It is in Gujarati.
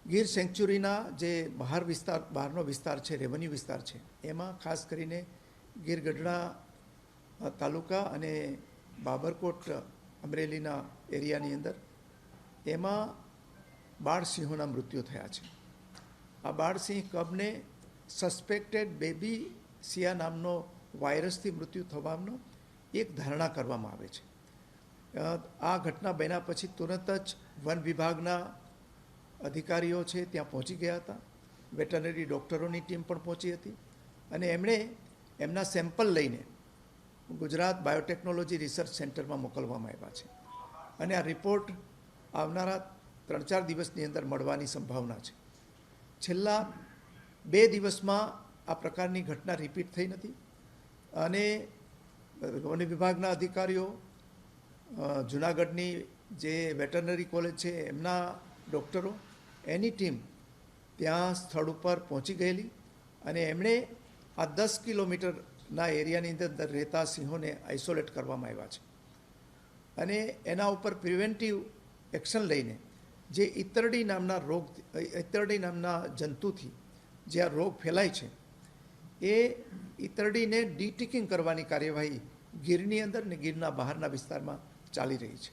ગીર સેન્ચ્યુરીના જે બહારનો વિસ્તાર છે, રેવન્યુ વિસ્તાર છે, એમાં ખાસ કરીને ગીર ગઢડા તાલુકા અને બાબરકોટ અમરેલીના એરિયાની અંદર એમાં બાળ સિંહોના મૃત્યુ થયા છે. આ બાળસિંહ કબને સસ્પેક્ટેડ બેબી સિયા નામનો વાયરસથી મૃત્યુ થવાનો એક ધારણા કરવામાં આવે છે. આ ઘટના બન્યા પછી તુરંત જ વન વિભાગના અધિકારીઓ છે ત્યાં પહોંચી ગયા હતા. વેટરનરી ડૉક્ટરોની ટીમ પણ પહોંચી હતી અને એમણે એમના સેમ્પલ લઈને ગુજરાત બાયોટેકનોલોજી રિસર્ચ સેન્ટરમાં મોકલવામાં આવ્યા છે અને આ રિપોર્ટ આવનારા 3-4 દિવસની અંદર મળવાની સંભાવના છે. છેલ્લા 2 દિવસમાં આ પ્રકારની ઘટના રિપીટ થઈ નથી અને વન વિભાગના અધિકારીઓ, જૂનાગઢની જે વેટરનરી કોલેજ છે એમના ડૉક્ટરો, એની ટીમ ત્યાં સ્થળ ઉપર પહોંચી ગયેલી અને એમણે આ 10 કિલોમીટરના એરિયાની અંદર રહેતા સિંહોને આઇસોલેટ કરવામાં આવ્યા છે અને એના ઉપર પ્રિવેન્ટિવ એક્શન લઈને જે ઈતરડી નામના જંતુથી જે આ રોગ ફેલાય છે એ ઈતરડીને ડીટિકિંગ કરવાની કાર્યવાહી ગીરની અંદર ને ગીરના બહારના વિસ્તારમાં ચાલી રહી છે.